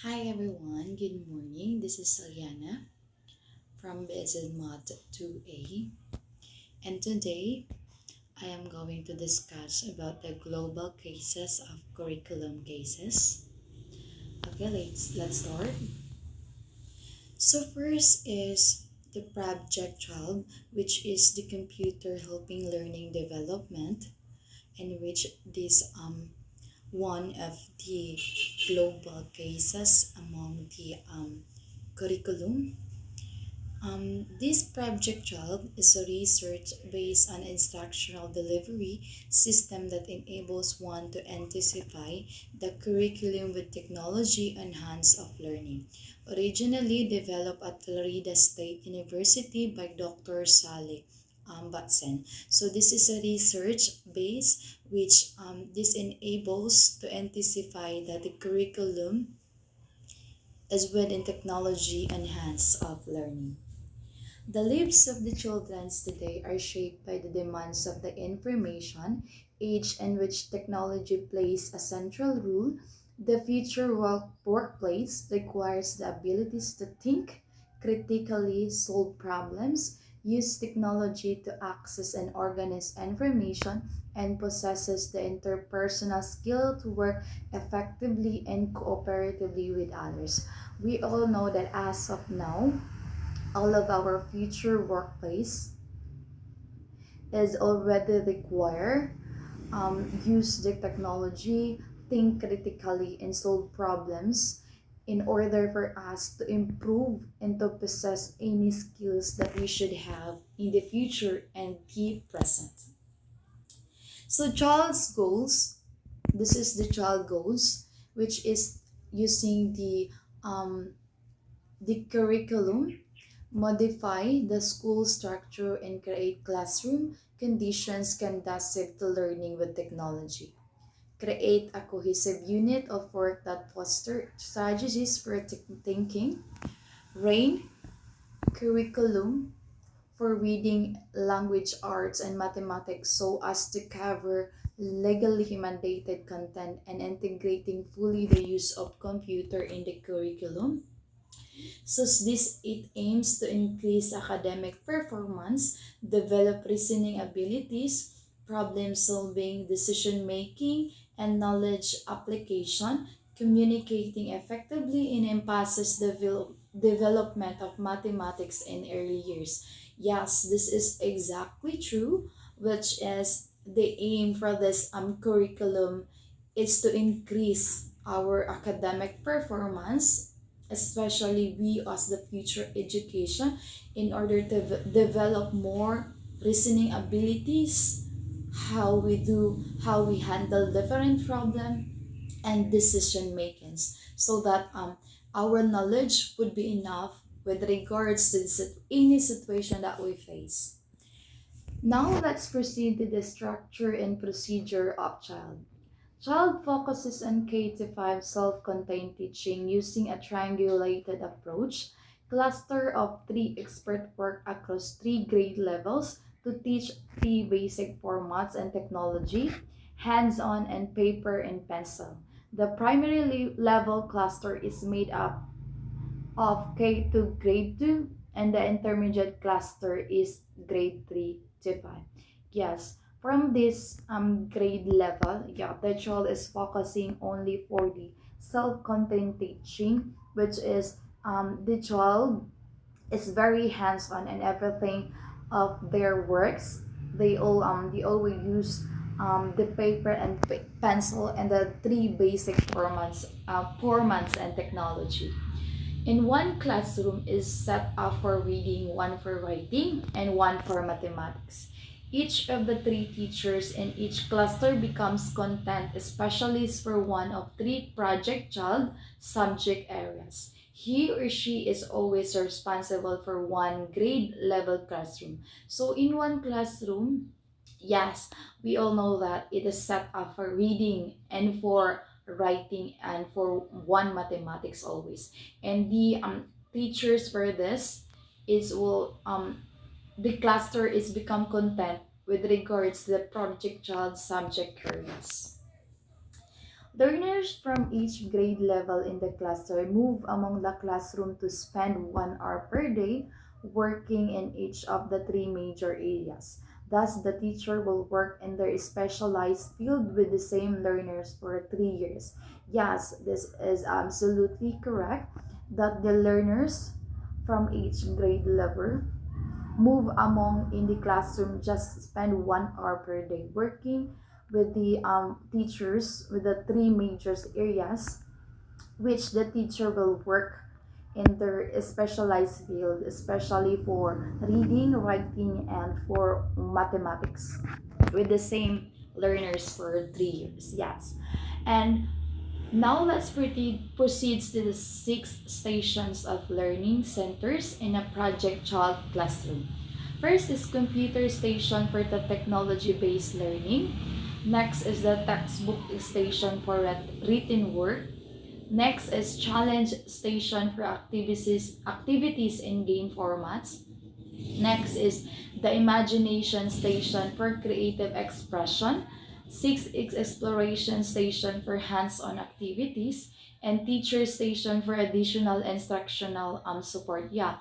Hi everyone, good morning. This is Eliana from BSN Mod 2A, and today I am going to discuss about the global cases of curriculum cases. Okay, let's start. So first is the Project 12, which is the computer helping learning development, in which this one of the global cases among the curriculum. This Project 12 is a research based on instructional delivery system that enables one to anticipate the curriculum with technology enhanced of learning. Originally developed at Florida State University by Dr. Saleh Batsen. So this is a research base which this enables to anticipate that the curriculum is within technology enhanced of learning. The lives of the children today are shaped by the demands of the information age in which technology plays a central role. The future workplace requires the abilities to think critically, solve problems, use technology to access and organize information, and possesses the interpersonal skill to work effectively and cooperatively with others. We all know that as of now, all of our future workplace is already require use the technology, think critically, and solve problems in order for us to improve and to possess any skills that we should have in the future and the present. So child's goals, this is the child goals, which is using the curriculum, modify the school structure, and create classroom conditions conducive to learning with technology. Create a cohesive unit of work that foster strategies for thinking. RAIN curriculum for reading, language arts, and mathematics so as to cover legally mandated content and integrating fully the use of computer in the curriculum. So this it aims to increase academic performance, develop reasoning abilities, problem solving, decision making, and knowledge application, communicating effectively, and emphasis the development of mathematics in early years. Yes, this is exactly true, which is the aim for this curriculum is to increase our academic performance, especially we as the future education, in order to develop more reasoning abilities, how we handle different problem and decision makings, so that our knowledge would be enough with regards to any situation that we face. Now let's proceed to the structure and procedure of child. Child focuses on K to 5 self-contained teaching using a triangulated approach, cluster of 3 expert work across 3 grade levels to teach 3 basic formats and technology, hands-on and paper and pencil. The primary level cluster is made up of K to grade 2, and the intermediate cluster is grade 3 to 5. Yes, from this grade level, yeah, the child is focusing only for the self-contained teaching, which is the child is very hands-on and everything of their works. They always use the paper and pencil and the 3 basic formats and technology. In one classroom is set up for reading, one for writing, and one for mathematics. Each of the 3 teachers in each cluster becomes content specialist for one of 3 project child subject areas. He or she is always responsible for one grade level classroom. So in one classroom, yes, we all know that it is set up for reading and for writing and for one mathematics always. And the teachers for this is will the cluster is become content with regards to the project child subject areas. Learners from each grade level in the cluster move among the classroom to spend 1 hour per day working in each of the three major areas. Thus, the teacher will work in their specialized field with the same learners for 3 years. Yes, this is absolutely correct that the learners from each grade level move among in the classroom, just spend 1 hour per day working with the teachers with the three major areas, which the teacher will work in their specialized field, especially for reading, writing, and for mathematics, with the same learners for 3 years. Yes. And now let's proceed to the 6 stations of learning centers in a Project Child classroom. First is computer station for the technology-based learning. Next is the textbook station for written work. Next is challenge station for activities in game formats. Next is the imagination station for creative expression. Six is exploration station for hands-on activities. And teacher station for additional instructional support. Yeah,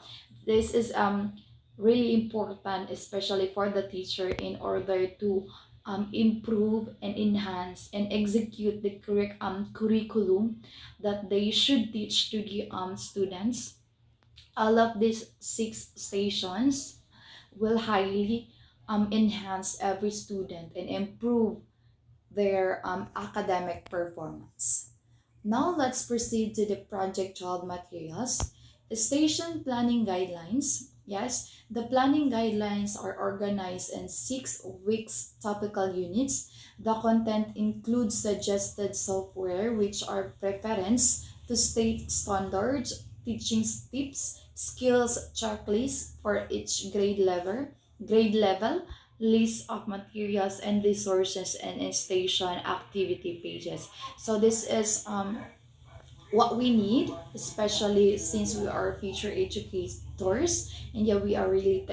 this is really important, especially for the teacher, in order to improve and enhance and execute the curriculum that they should teach to the students. All of these 6 stations will highly enhance every student and improve their academic performance. Now let's proceed to the project child materials. Station planning guidelines. Yes, the planning guidelines are organized in 6 weeks topical units. The content includes suggested software, which are preference to state standards, teaching tips, skills checklists for each grade level, list of materials and resources, and station activity pages. So this is what we need, especially since we are future educators, and yeah, we are really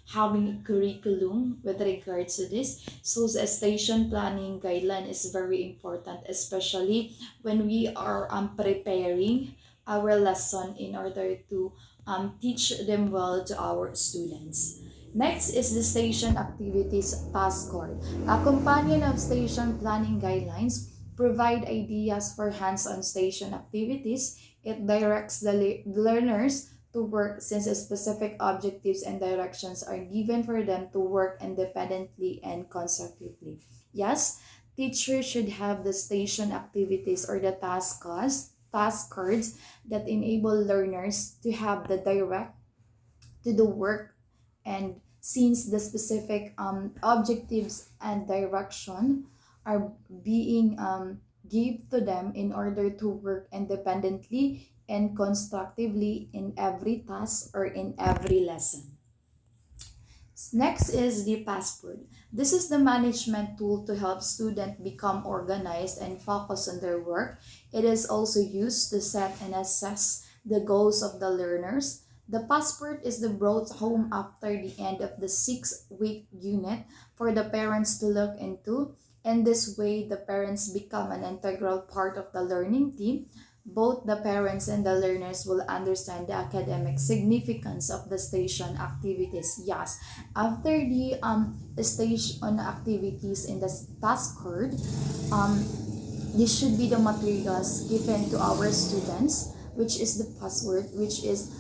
having a curriculum with regards to this. So the station planning guideline is very important, especially when we are preparing our lesson in order to teach them well to our students. Next is the station activities task card. A companion of station planning guidelines provide ideas for hands-on station activities. It directs the learners to work since specific objectives and directions are given for them to work independently and constructively. Yes, teachers should have the station activities or the task cards that enable learners to have the direct to the work, and since the specific objectives and direction are being give to them in order to work independently and constructively in every task or in every lesson. Next is the passport. This is the management tool to help students become organized and focus on their work. It is also used to set and assess the goals of the learners. The passport is the brought home after the end of the 6-week unit for the parents to look into. In this way, the parents become an integral part of the learning team. Both the parents and the learners will understand the academic significance of the station activities. Yes, after the station activities in the task card, um, this should be the materials given to our students, which is the password, which is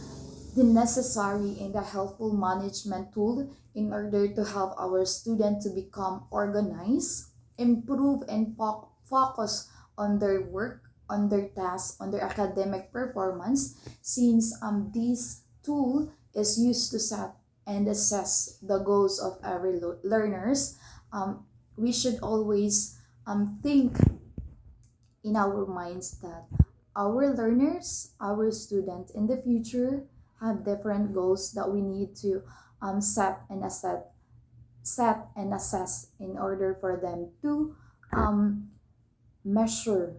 the necessary and the helpful management tool in order to help our student to become organized, improve, and focus on their work, on their tasks, on their academic performance. Since this tool is used to set and assess the goals of every learners, we should always think in our minds that our learners, our students in the future have different goals that we need to set and assess in order for them to um, measure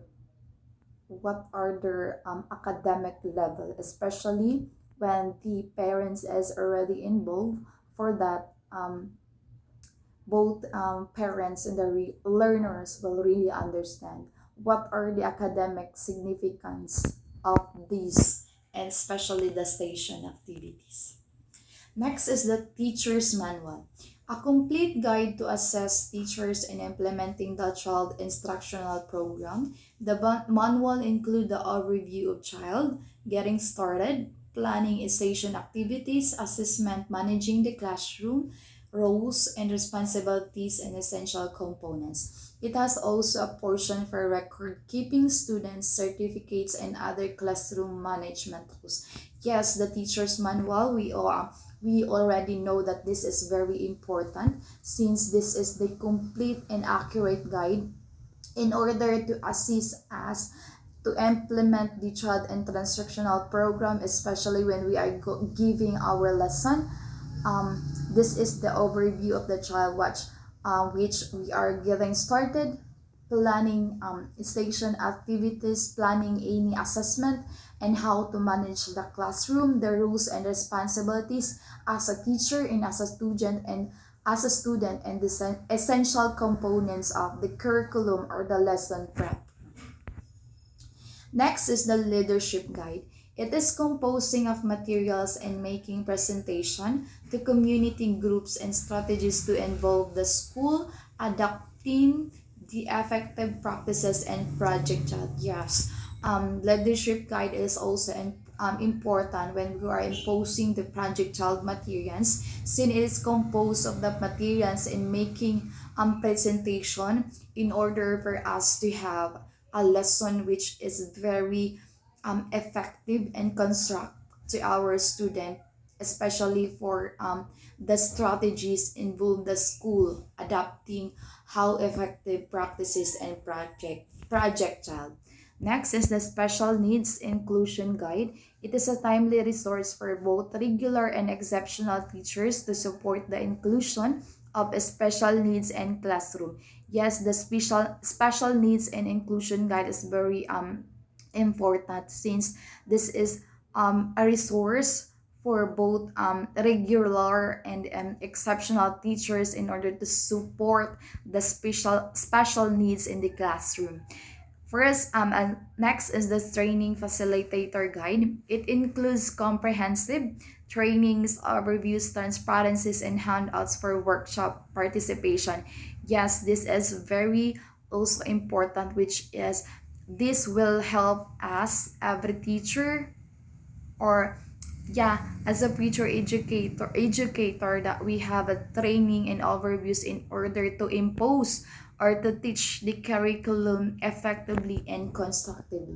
what are their academic level, especially when the parents is already involved. For that, both parents and the learners will really understand what are the academic significance of these, and especially the station activities. Next is the teacher's manual. A complete guide to assess teachers in implementing the child instructional program. The manual include the overview of child, getting started, planning station activities, assessment, managing the classroom, roles and responsibilities, and essential components. It has also a portion for record keeping, students, certificates, and other classroom management tools. Yes, the teacher's manual, we already know that this is very important since this is the complete and accurate guide in order to assist us to implement the child and instructional program, especially when we are giving our lesson. This is the overview of the child watch, which we are getting started, planning station activities, planning any assessment, and how to manage the classroom, the rules and responsibilities as a teacher and as a student, and the essential components of the curriculum or the lesson prep. Next is the leadership guide. It is composing of materials and making presentation to community groups and strategies to involve the school, adapting the effective practices and project child. Yes, leadership guide is also important when we are imposing the project child materials, since it is composed of the materials in making presentation in order for us to have a lesson which is very effective and construct to our student, especially for the strategies involved the school adapting how effective practices and project child. Next is the special needs inclusion guide. It is a timely resource for both regular and exceptional teachers to support the inclusion of special needs in classroom. Yes, the special needs and inclusion guide is very important since this is a resource for both regular and exceptional teachers in order to support the special needs in the classroom. First, and next is the training facilitator guide. It includes comprehensive trainings, overviews, transparencies, and handouts for workshop participation. Yes, this is very also important, which is this will help us, every teacher, or yeah, as a future educator, that we have a training and overviews in order to impose or to teach the curriculum effectively and constructively.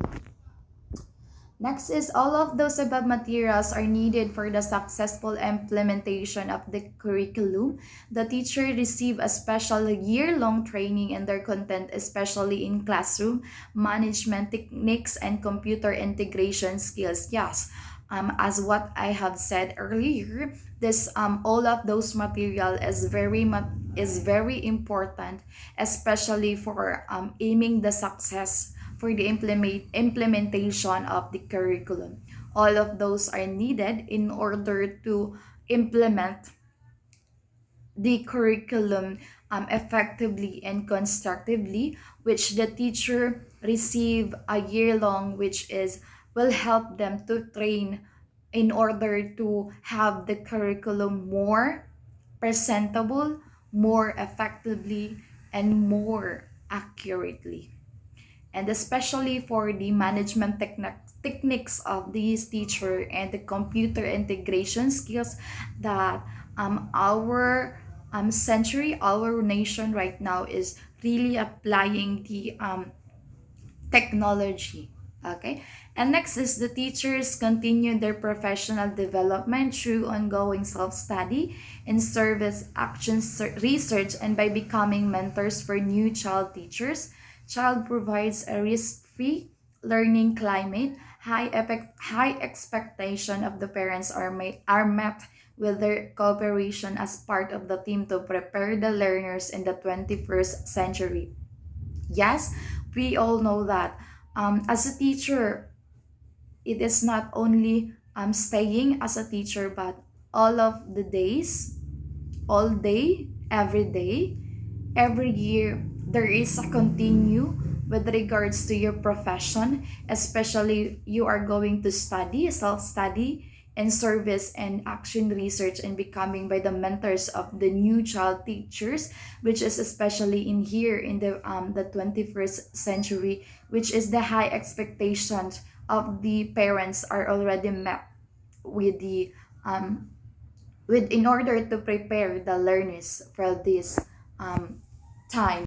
Next is all of those above materials are needed for the successful implementation of the curriculum. The teacher receive a special year-long training in their content, especially in classroom management techniques and computer integration skills. Yes, as what I have said earlier, this all of those material is very important, especially for aiming the success for the implementation of the curriculum. All of those are needed in order to implement the curriculum effectively and constructively, which the teacher receive a year long, which is will help them to train in order to have the curriculum more presentable, more effectively, and more accurately. And especially for the management techniques of these teacher and the computer integration skills that our century, our nation right now is really applying the technology. Okay, and next is the teachers continue their professional development through ongoing self-study and service actions research, and by becoming mentors for new child teachers. Child provides a risk-free learning climate. High expectation of the parents are met with their cooperation as part of the team to prepare the learners in the 21st century. Yes, we all know that as a teacher, it is not only staying as a teacher, but all of the days, all day, every year, there is a continue with regards to your profession, especially you are going to study, self-study, and service and action research and becoming by the mentors of the new child teachers, which is especially in here in the 21st century, which is the high expectations of the parents are already met with the um with in order to prepare the learners for this um time.